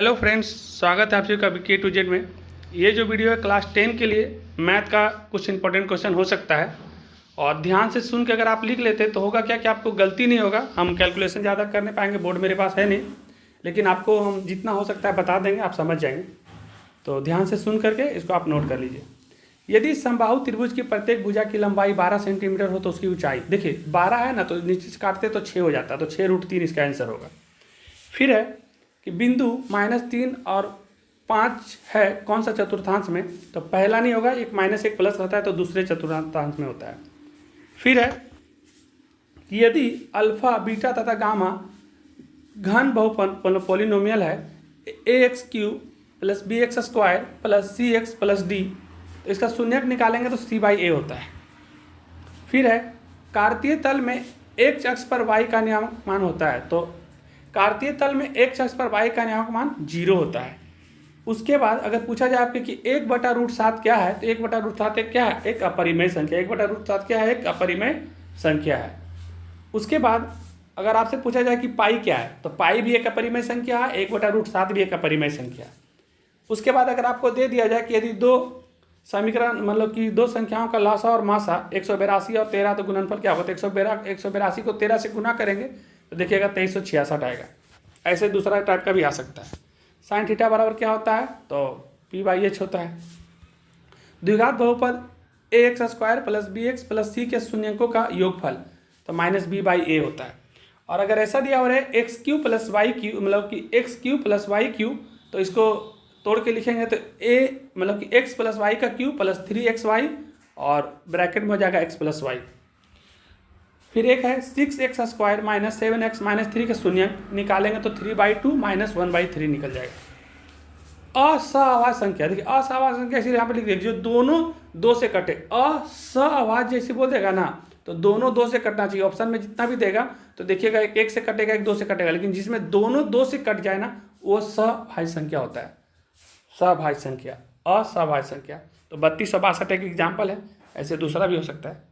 Hello friends, स्वागत है आप सभी का K to Z में। ये जो वीडियो है क्लास 10 के लिए मैथ का कुछ इंपॉर्टेंट क्वेश्चन हो सकता है और ध्यान से सुन के अगर आप लिख लेते तो होगा क्या कि आपको गलती नहीं होगा। हम कैलकुलेशन ज़्यादा करने पाएंगे, बोर्ड मेरे पास है नहीं, लेकिन आपको हम जितना हो सकता है बता देंगे, आप समझ जाएंगे। तो ध्यान से सुन करके इसको आप नोट कर लीजिए। यदि समबाहु त्रिभुज की प्रत्येक भुजा की लंबाई 12 सेंटीमीटर हो तो उसकी ऊंचाई, देखिए 12 है ना, तो नीचे से काटते तो 6 हो जाता है, तो 6√3 इसका आंसर होगा। फिर है कि बिंदु -3 और 5 है कौन सा चतुर्थांश में, तो पहला नहीं होगा, एक -1 प्लस रहता है तो दूसरे चतुर्थांश में होता है। फिर है कि यदि अल्फा बीटा तथा गामा घन बहुपद पॉलिनोमियल है ax³ + bx² + cx + d, तो इसका शून्यक निकालेंगे तो c/a होता है। फिर है कार्तीय तल में x अक्ष पर y का नियामक मान होता है, तो कार्तीय तल में x अक्ष पर y का नियामक मान 0 होता है। उसके बाद अगर पूछा जाए आपके कि 1/√7 क्या है, तो 1/√7 एक क्या है, एक अपरिमेय संख्या। 1/√7 क्या है, एक अपरिमेय संख्या है। उसके बाद अगर आपसे पूछा जाए कि पाई क्या है, तो पाई भी एक अपरिमेय संख्या है, 1/√7 भी एक अपरिमेय संख्या है। उसके बाद अगर आपको दे दिया जाए कि यदि दो समीकरण मतलब कि दो संख्याओं का लासा और मासा 182 और 13, तो गुणनफल क्या होगा, तो 182 को 13 से गुना करेंगे तो देखिएगा 2366 आएगा। ऐसे दूसरा टाइप का भी आ सकता है। साइन थीटा बराबर क्या होता है, तो p/h होता है। द्विघात बहुपद ax² + bx + c के शून्यकों का योगफल, तो -b/a होता है। और अगर ऐसा दिया हुआ है x³ + y³ मतलब कि x³ + y³, तो इसको तोड़ के लिखेंगे तो a मतलब कि x + y का क्यूब + 3xy और ब्रैकेट में हो जाएगा x + y। फिर एक है 6x² - 7x - 3 के शून्यक निकालेंगे तो 3/2 - 1/3 निकल जाएगा। असहवाज संख्या, देखिए असहवाज संख्या इसीलिए यहाँ पे लिख दीजिए, जो दोनों 2 से कटे। असहवाज जैसे बोल देगा ना, तो दोनों 2 से कटना चाहिए। ऑप्शन में जितना भी देगा तो देखिएगा एक 1 से कटेगा, एक 2 से कटेगा, लेकिन जिसमें दोनों 2 से कट जाए ना वो सहभाज्य संख्या होता है। सहभाज्य संख्या, असहभाज्य संख्या। तो 3262 एक एग्जाम्पल है, ऐसे दूसरा भी हो सकता है।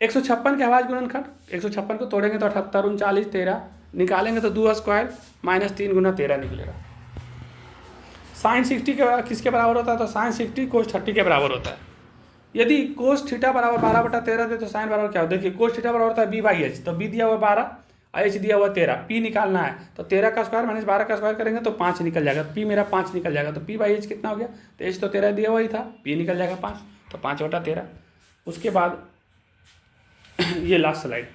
156 के अभाज्य गुणनखंड, 156 को तोड़ेंगे तो 78, 39, 13 निकालेंगे तो 2² - 3 × 13 निकलेगा। साइन 60 के किसके बराबर होता है, तो साइन 60 कोस 30 के बराबर होता है। यदि कोस थीटा बराबर 12/13 दे तो साइन बराबर क्या होता है, देखिए कोस थीटा बराबर होता है b/h, तो b दिया हुआ 12, h दिया हुआ 13, p निकालना है तो 13 का स्क्वायर - 12 का स्क्वायर करेंगे तो 5 निकल जाएगा। p मेरा 5 निकल जाएगा, तो p/h कितना हो गया, तो h तो 13 दिया हुआ ही था, p निकल जाएगा 5, तो 5/13। उसके बाद ये लास्ट स्लाइड,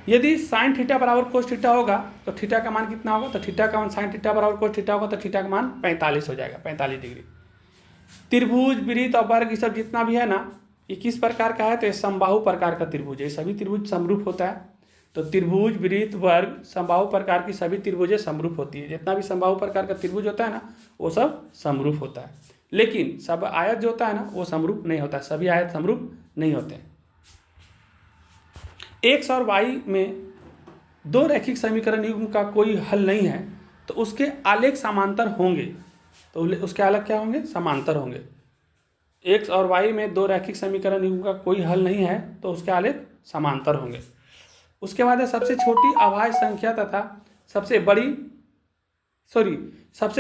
यदि साइन थीटा बराबर कोस थीटा होगा तो थीटा का मान कितना होगा, तो थीटा का मान साइन थीटा बराबर कोस थीटा होगा तो थीटा का मान 45 हो जाएगा, 45 डिग्री। त्रिभुज, वृत्त और वर्ग ये सब जितना भी है ना, ये किस प्रकार का है, तो ये समबाहु प्रकार का त्रिभुज है। सभी त्रिभुज समरूप होता है, तो त्रिभुज, वृत्त, वर्ग, समबाहु प्रकार की सभी त्रिभुजें समरूप होती है। जितना भी समबाहु प्रकार का त्रिभुज होता है ना वो सब समरूप होता है, लेकिन सब आयत जो होता है ना वो समरूप नहीं होता है, सभी आयत समरूप नहीं होते हैं। x और y में दो रैखिक समीकरण युग्म का कोई हल नहीं है तो उसके आलेख समांतर होंगे, तो उसके आलेख क्या होंगे, समांतर होंगे। x और y में दो रैखिक समीकरण युग्म का कोई हल नहीं है तो उसके आलेख समांतर होंगे। उसके बाद है सबसे छोटी अभाज्य संख्या तथा सबसे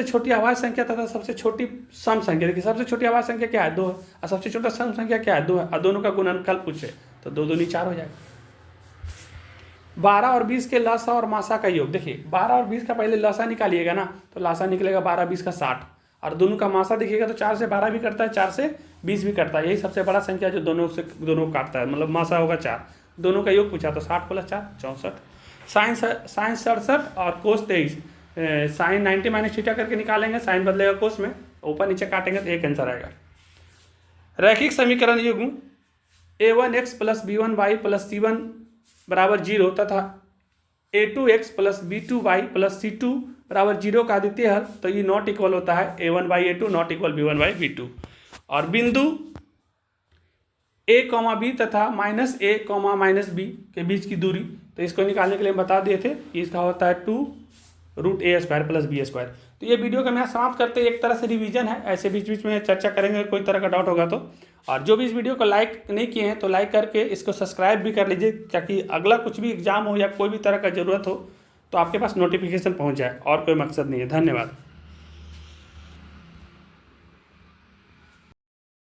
छोटी अभाज्य संख्या तथा सबसे छोटी सम संख्या। देखिए सबसे छोटी अभाज्य संख्या क्या है, 2 है, और सबसे छोटा सम संख्या क्या है, 2 है, और दोनों का गुणनफल पूछे तो 2 दूनी 4 हो जाएगा। 12 और 20 के लसा और मासा का योग, देखिए 12 और 20 का पहले लसा निकालिएगा ना तो लसा निकलेगा 12 20 का 60, और दोनों का मासा देखिएगा तो 4 से 12 भी कटता है, 4 से 20 भी कटता है। यही सबसे बड़ा संख्या जो दोनों को काटता है, मतलब मासा होगा 4, दोनों का योग पूछा तो 60 + 4 64। साइन 67 और कोस 23, साइन 90 - थीटा करके निकालेंगे, साइन बदलेगा कोस में, ऊपर नीचे काटेंगे तो एक आंसर आएगा। रैखिक समीकरण युग्म a1x + b1y + c1 = 0 तथा a2x + b2y + c2 = 0 का आदित्य हल, तो ये नॉट इक्वल होता है a1/a2 नॉट इक्वल b1/b2। और बिंदु a, b तथा -a, -b के बीच की दूरी, तो इसको निकालने के लिए हम बता दिए थे कि इसका होता है 2√a² + b²। तो ये वीडियो का मैं समाप्त करते एक तरह से रिवीजन है, ऐसे बीच बीच में चर्चा करेंगे, कोई तरह का डाउट होगा तो। और जो भी इस वीडियो को लाइक नहीं किए हैं तो लाइक करके इसको सब्सक्राइब भी कर लीजिए, ताकि अगला कुछ भी एग्जाम हो या कोई भी तरह का ज़रूरत हो तो आपके पास नोटिफिकेशन पहुँच जाए, और कोई मकसद नहीं है। धन्यवाद।